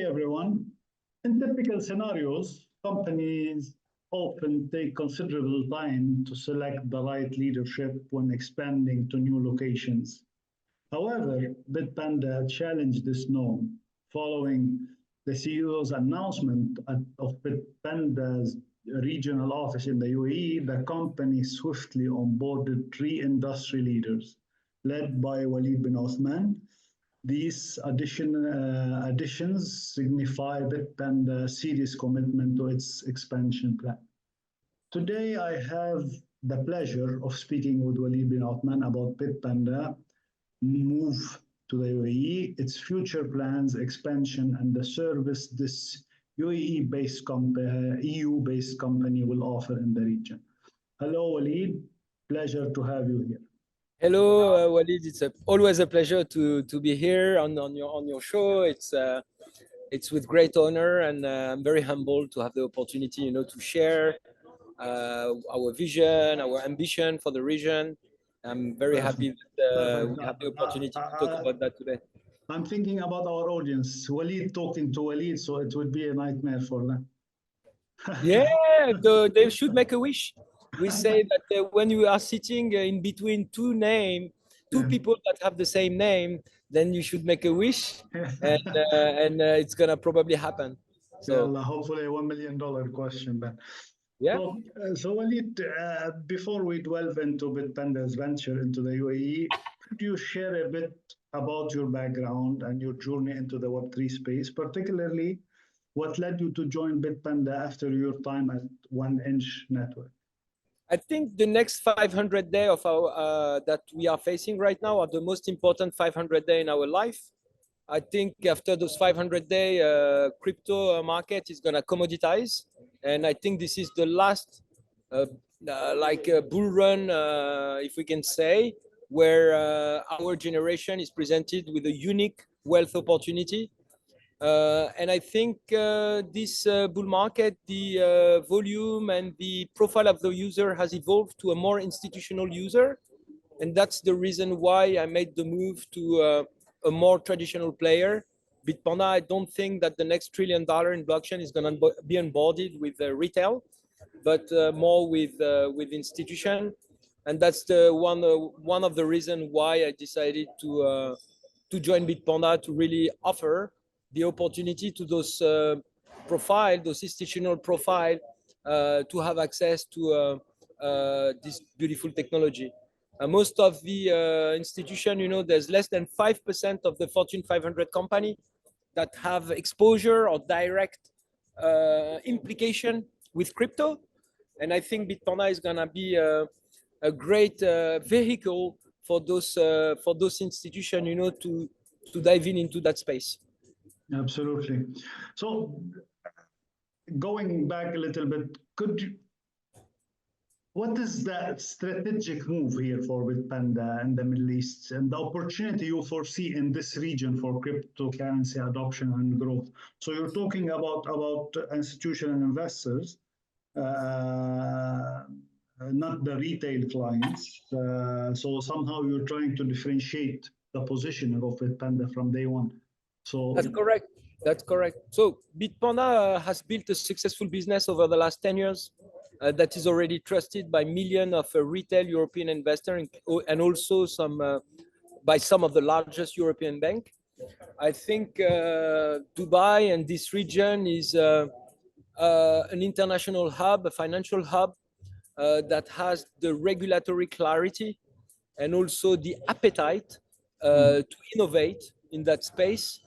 everyone. In typical scenarios, companies often take considerable time to select the right leadership when expanding to new locations. However, Bitpanda challenged this norm. Following the CEO's announcement of Bitpanda's regional office in the UAE, the company swiftly onboarded three industry leaders, led by Walid Benothman. These additions signify Bitpanda's serious commitment to its expansion plan. Today, I have the pleasure of speaking with Walid Benothman about Bitpanda move to the UAE, its future plans, expansion, and the service this EU-based company will offer in the region. Hello, Walid. Pleasure to have you here. Hello, Walid. It's always a pleasure to be here on your show. It's with great honor, and I'm very humbled to have the opportunity, to share our vision, our ambition for the region. I'm very happy that we have the opportunity to talk about that today. I'm thinking about our audience. Walid talking to Walid, so it would be a nightmare for them. Yeah, they should make a wish. We say that when you are sitting in between two people that have the same name, then you should make a wish, and it's gonna probably happen. So yeah, hopefully a $1 million question then. Yeah. So Walid, before we delve into Bitpanda's venture into the UAE, could you share a bit about your background and your journey into the Web3 space, particularly what led you to join Bitpanda after your time at 1inch Network? I think the next 500 days of our that we are facing right now are the most important 500 days in our life. I think after those 500 days, crypto market is gonna commoditize, and I think this is the last like a bull run, if we can say, where our generation is presented with a unique wealth opportunity. And I think this bull market, the volume and the profile of the user has evolved to a more institutional user. And that's the reason why I made the move to a more traditional player. Bitpanda, I don't think that the next $1 trillion in blockchain is going to be onboarded with retail, but more with institution. And that's the one of the reasons why I decided to join Bitpanda, to really offer the opportunity to those those institutional profile, to have access to this beautiful technology. Most of the institution, there's less than 5% of the Fortune 500 company that have exposure or direct implication with crypto. And I think Bitpanda is gonna be a great vehicle for those institutions, to dive into that space. Absolutely. So going back a little bit, what is the strategic move here for Bitpanda and the Middle East, and the opportunity you foresee in this region for cryptocurrency adoption and growth? So you're talking about institutional investors, not the retail clients. So somehow you're trying to differentiate the position of Bitpanda from day one. So that's correct. That's correct. So Bitpanda has built a successful business over the last 10 years that is already trusted by millions of retail European investors, and also by some of the largest European banks. I think Dubai and this region is an international hub, a financial hub that has the regulatory clarity and also the appetite to innovate in that space.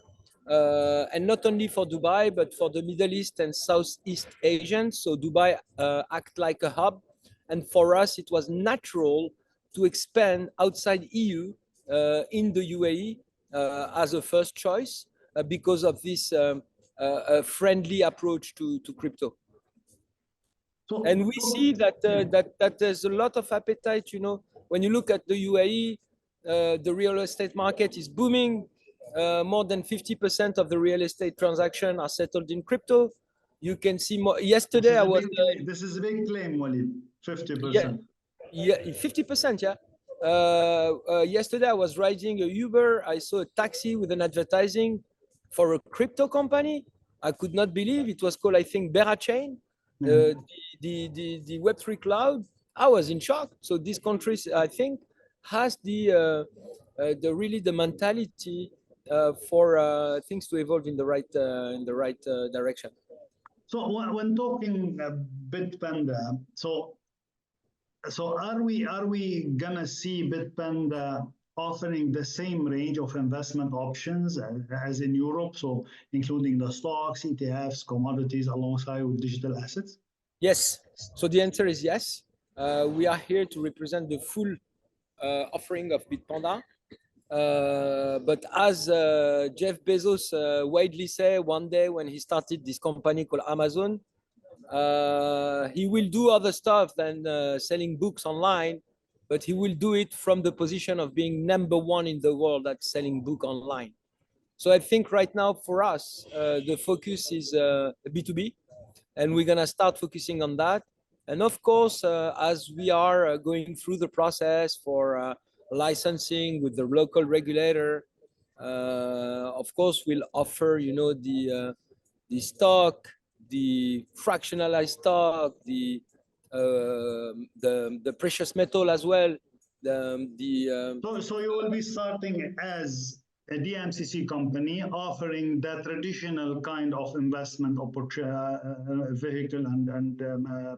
And not only for Dubai, but for the Middle East and Southeast Asian. So Dubai act like a hub. And for us, it was natural to expand outside EU in the UAE as a first choice because of this friendly approach to crypto. And we see that that there's a lot of appetite. When you look at the UAE, the real estate market is booming. More than 50% of the real estate transactions are settled in crypto. You can see more. Yesterday, this is a big claim, Walid. 50%. Yeah, 50%. Yeah. Yesterday, I was riding a Uber. I saw a taxi with an advertising. for a crypto company, I could not believe it was called, I think, Berachain, Yeah. the Web3 cloud. I was in shock. So these countries, I think, has the really the mentality for things to evolve in the right direction. So when talking Bitpanda, so are we gonna see Bitpanda offering the same range of investment options as in Europe? So including the stocks, ETFs, commodities, alongside with digital assets? Yes. So the answer is yes. We are here to represent the full offering of Bitpanda. But as Jeff Bezos widely said one day when he started this company called Amazon, he will do other stuff than selling books online, but he will do it from the position of being number one in the world at selling book online. So I think right now for us, the focus is B2B, and we're gonna start focusing on that. And of course, as we are going through the process for licensing with the local regulator, of course, we'll offer, the stock, the fractionalized stock, the precious metal as well. So you will be starting as a DMCC company offering the traditional kind of investment vehicle and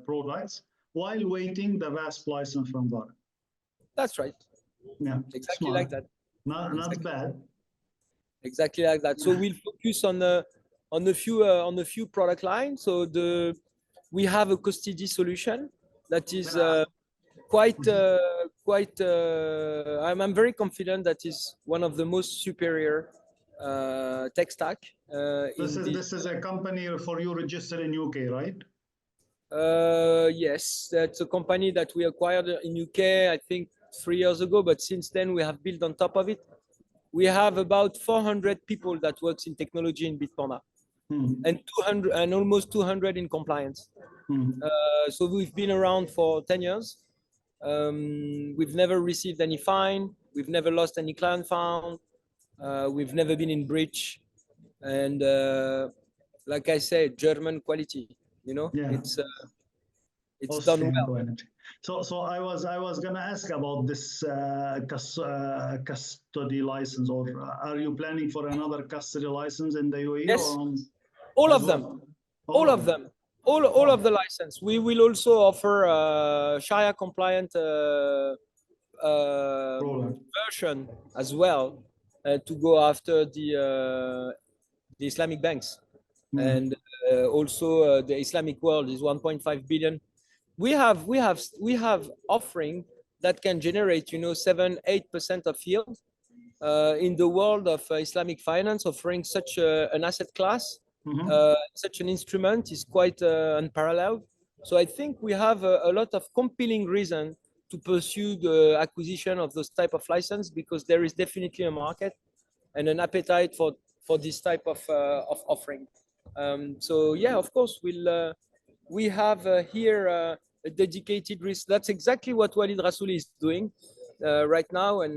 products while waiting the VASP license from VAR. That's right. Yeah, Exactly smart. like that. Not bad. Exactly like that. So we'll focus on a few product lines. So we have a custody solution that is I'm very confident that is one of the most superior tech stack This in is this. this is a company for you registered in UK, right? Yes, that's a company that we acquired in UK, I think 3 years ago. But since then, we have built on top of it. We have about 400 people that works in technology in Bitpanda, and 200 and almost 200 in compliance. So we've been around for 10 years. We've never received any fine. We've never lost any client fund. We've never been in breach. And like I said, German quality, Yeah. it's done Austrian well. quality. So I was gonna ask about this custody license, or are you planning for another custody license in the UAE or Yes, on all as of them, well? all of them, all of the license. We will also offer Sharia compliant Roland. version as well to go after the Islamic banks. Yeah. And also the Islamic world is 1.5 billion. We have offering that can generate 7-8% of yield in the world of Islamic finance. Offering such an asset class, such an instrument is quite unparalleled. So I think we have a lot of compelling reason to pursue the acquisition of those type of license, because there is definitely a market and an appetite for this type of offering. So yeah, of course, we have here a dedicated risk. That's exactly what Walid Rasouli is doing right now, and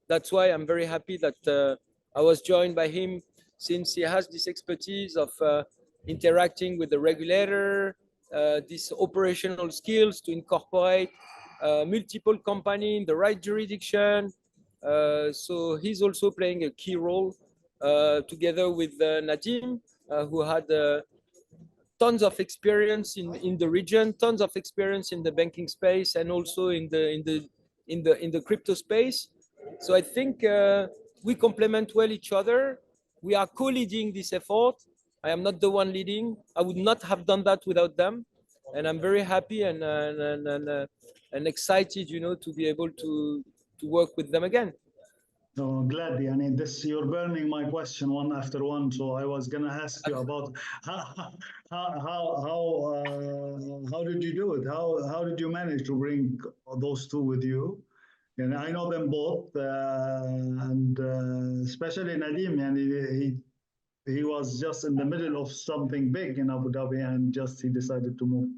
that's why I'm very happy that I was joined by him, since he has this expertise of interacting with the regulator, these operational skills to incorporate multiple company in the right jurisdiction. So he's also playing a key role together with Nadim, who had tons of experience in the region, tons of experience in the banking space, and also in the crypto space. So I think we complement well each other. We are co-leading this effort. I am not the one leading. I would not have done that without them, and I'm very happy and excited, to be able to work with them again. So gladly. I mean, you're burning my question one after one. So I was gonna ask you about how did you do it? How did you manage to bring those two with you? And I know them both, and especially Nadim. And he was just in the middle of something big in Abu Dhabi, and just he decided to move.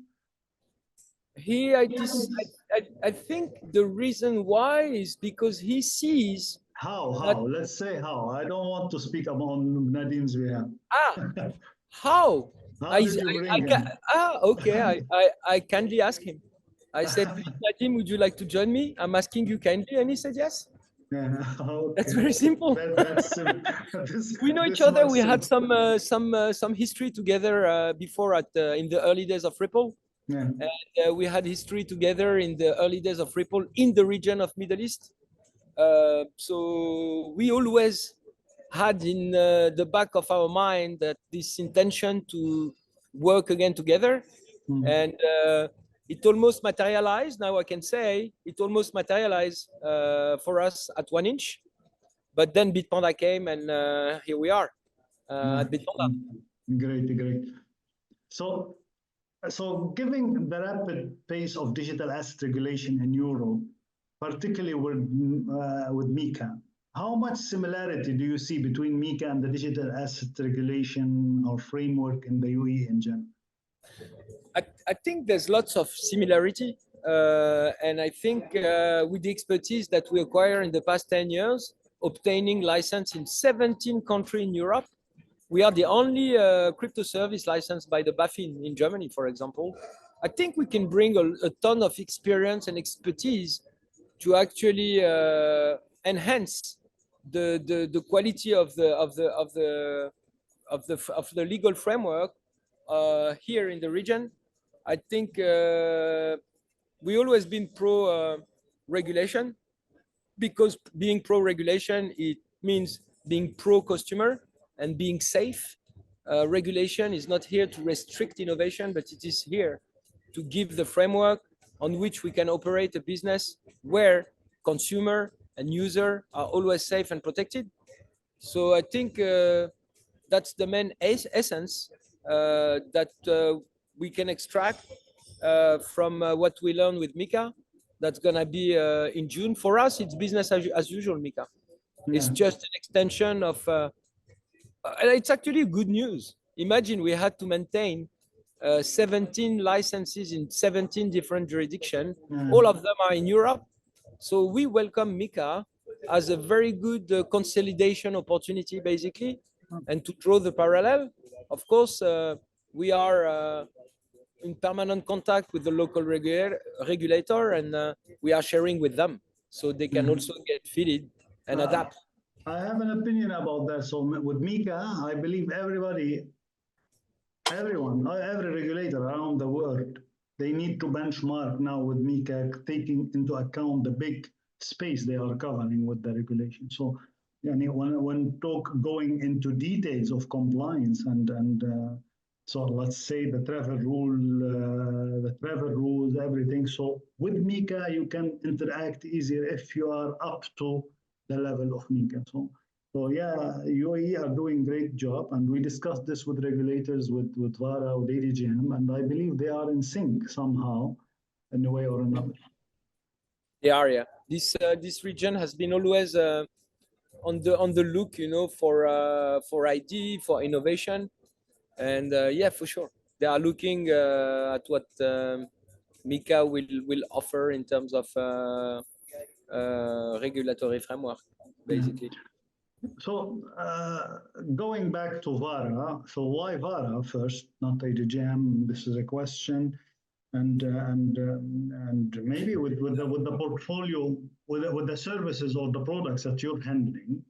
I think the reason why is because he sees How? Let's say how. I don't want to speak on Nadim's behalf. How? How did you bring him? Okay. I kindly asked him. I said, please, Nadim, would you like to join me? I'm asking you kindly. And he said, yes. Yeah, That's okay. very simple. That's We know each this other. much We had simple. some history together before in the early days of Ripple. Yeah. And we had history together in the early days of Ripple in the region of Middle East. So we always had in the back of our mind that this intention to work again together, and it almost materialized. Now I can say it almost materialized for us at 1 inch, but then Bitpanda came, and here we are Yeah. at Bitpanda. Great, great. So, given the rapid pace of digital asset regulation in Europe, particularly with MiCA, how much similarity do you see between MiCA and the digital asset regulation or framework in the UAE in general? I think there's lots of similarity, and I think with the expertise that we acquire in the past 10 years, obtaining license in 17 countries in Europe, we are the only crypto service licensed by the BaFin in Germany, for example. I think we can bring a ton of experience and expertise to actually enhance the quality of the legal framework here in the region. I think we always been pro regulation, because being pro regulation, it means being pro customer and being safe. Regulation is not here to restrict innovation, but it is here to give the framework on which we can operate a business where consumer and user are always safe and protected. So I think that's the main essence that we can extract from what we learn with MiCA. That's gonna be in June. For us, it's business as usual, MiCA. It's Yeah. just an extension of. It's actually good news. Imagine we had to maintain 17 licenses in 17 different jurisdictions. Yeah. All of them are in Europe. So we welcome MiCA as a very good consolidation opportunity, basically. And to draw the parallel, of course, we are in permanent contact with the local regulator, and we are sharing with them so they can also get fitted and adapt. I have an opinion about that. So with MiCA, I believe everyone, every regulator around the world, they need to benchmark now with MiCA, taking into account the big space they are covering with the regulation. So, when talk going into details of compliance and so let's say the travel rules, everything. So with MiCA, you can interact easier if you are up to the level of MiCA. So yeah, UAE are doing great job, and we discussed this with regulators, with VARA, with ADGM, and I believe they are in sync somehow, in a way or another. The area, this region has been always on the look, for ID, for innovation, and yeah, for sure, they are looking at what MiCA will offer in terms of regulatory framework, basically. Yeah. So going back to VARA, so why VARA first, not ADGM? This is a question, and maybe with the portfolio, with the services or the products that you're handling,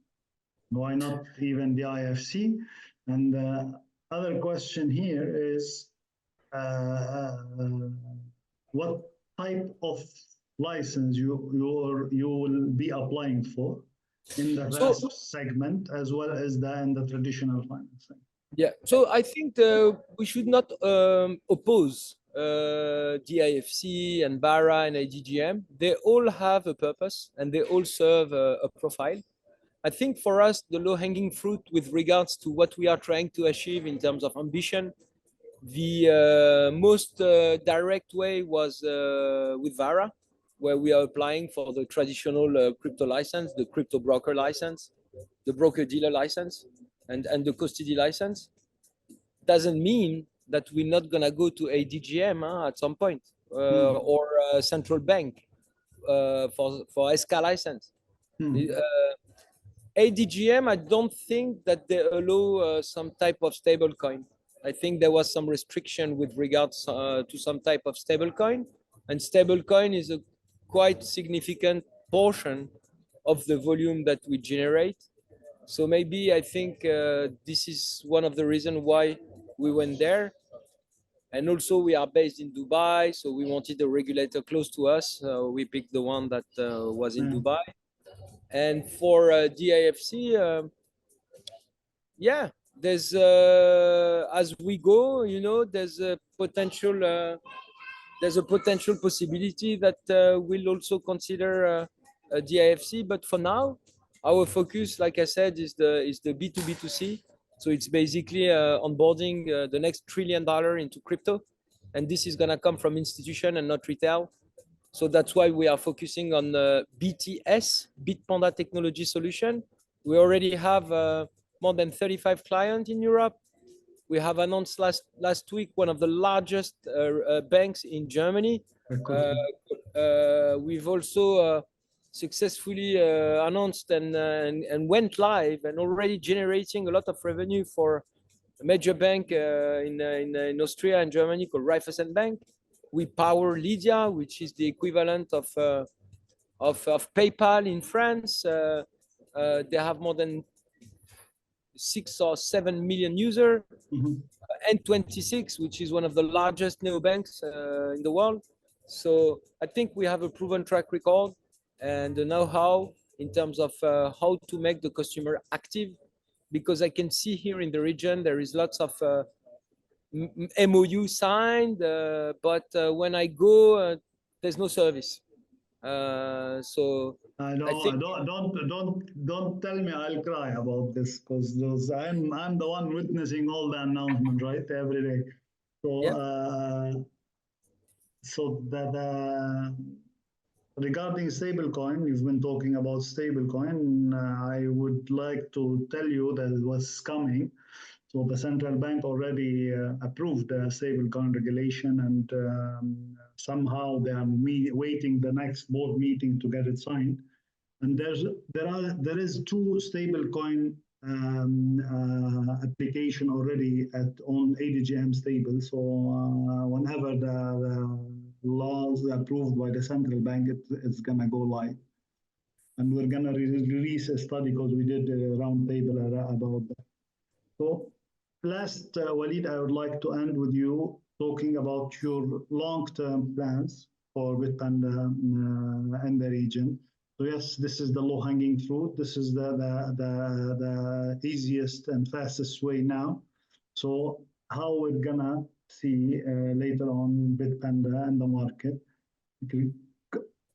why not even the IFC? And the other question here is, what type of license you will be applying for in the RASP segment as well as in the traditional financing? Yeah, so I think we should not oppose DIFC and BARA and ADGM. They all have a purpose and they all serve a profile. I think for us, the low-hanging fruit with regards to what we are trying to achieve in terms of ambition, the most direct way was with VARA, where we are applying for the traditional crypto license, the crypto broker license, the broker dealer license, and the custody license. Doesn't mean that we're not gonna go to ADGM at some point, or central bank for SK license. ADGM, I don't think that they allow some type of stable coin. I think there was some restriction with regards to some type of stable coin, and stable coin is a quite significant portion of the volume that we generate. So maybe I think this is one of the reasons why we went there. And also we are based in Dubai, so we wanted a regulator close to us. We picked the one that was in Dubai. And for DIFC, yeah, there's as we go, you know, there's a potential possibility that we'll also consider a DIFC. But for now, our focus, like I said, is the B2B2C. So it's basically onboarding the next $1 trillion into crypto, and this is gonna come from institution and not retail. So that's why we are focusing on BTS, Bitpanda Technology Solution. We already have more than 35 clients in Europe. We have announced last week one of the largest banks in Germany. We've also successfully announced and went live and already generating a lot of revenue for a major bank in Austria and Germany called Raiffeisen Bank. We power Lydia, which is the equivalent of PayPal in France. They have more than 6 or 7 million users. N26, which is one of the largest neobanks in the world. So I think we have a proven track record and the know-how in terms of how to make the customer active, because I can see here in the region there is lots of MOU signed, but when I go, there's no service. So I know. I think Don't tell me I'll cry about this, because I'm the one witnessing all the announcements, right, every day. So yeah. So that regarding stablecoin, you've been talking about stablecoin. I would like to tell you that it was coming. So the central bank already approved the stablecoin regulation, and somehow they are waiting the next board meeting to get it signed. And there is two stablecoin application already on ADGM stable. So whenever the laws approved by the central bank, it's gonna go live. And we're gonna release a study because we did a roundtable about that. So last, Walid, I would like to end with you talking about your long-term plans for Bitpanda and the region. So yes, this is the low-hanging fruit. This is the easiest and fastest way now. So how we're gonna see later on Bitpanda and the market,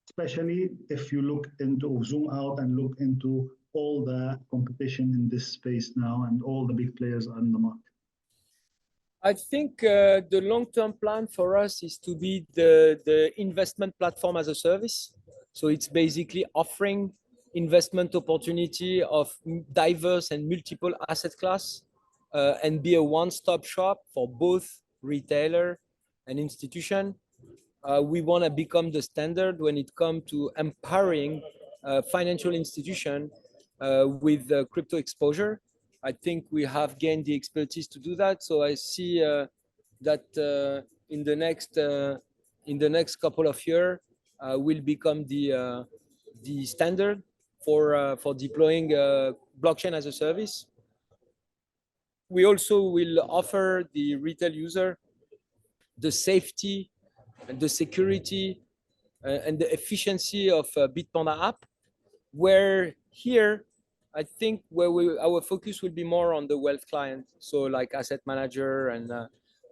especially if you look into zoom out and look into all the competition in this space now and all the big players are in the market. I think the long-term plan for us is to be the investment platform as a service. So it's basically offering investment opportunity of diverse and multiple asset class and be a one-stop shop for both retailer and institution. We want to become the standard when it comes to empowering financial institution with crypto exposure. I think we have gained the expertise to do that. So I see that in the next couple of years, will become the standard for deploying blockchain as a service. We also will offer the retail user the safety and the security and the efficiency of Bitpanda app, where here I think our focus will be more on the wealth client, so like asset manager and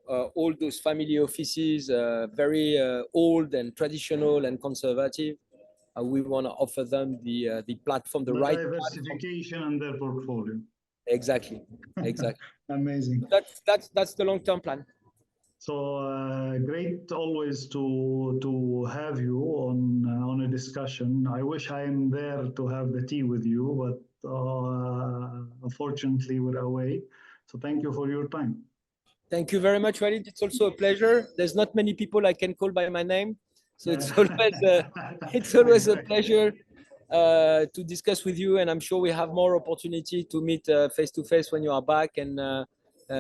all those family offices, very old and traditional and conservative. We want to offer them the platform, the right diversification in their portfolio. Exactly. Amazing. That's the long-term plan. So great always to have you on a discussion. I wish I am there to have the tea with you, but unfortunately we're away. So thank you for your time. Thank you very much, Walid. It's also a pleasure. There's not many people I can call by my name, so it's always a pleasure to discuss with you, and I'm sure we have more opportunity to meet face to face when you are back, and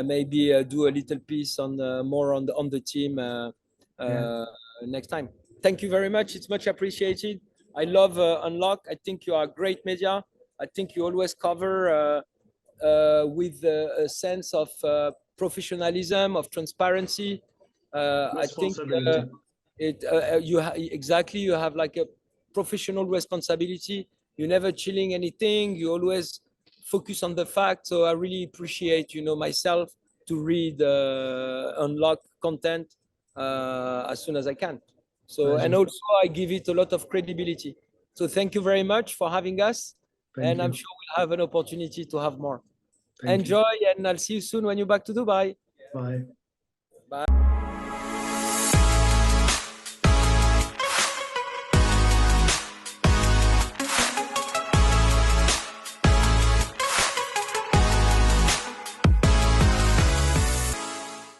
maybe do a little piece on more on the team next time. Thank you very much. It's much appreciated. I love Unlock. I think you are a great media. I think you always cover with a sense of professionalism, of transparency. I think Responsibility. exactly, you have like a professional responsibility. You're never chilling anything. You always focus on the fact. So I really appreciate, myself to read Unlock content as soon as I can. So, Pleasure. and also I give it a lot of credibility. So thank you very much for having us. Thank I'm you. sure we'll have an opportunity to have more. Thank you. Enjoy, and I'll see you soon when you're back to Dubai. Bye. Bye.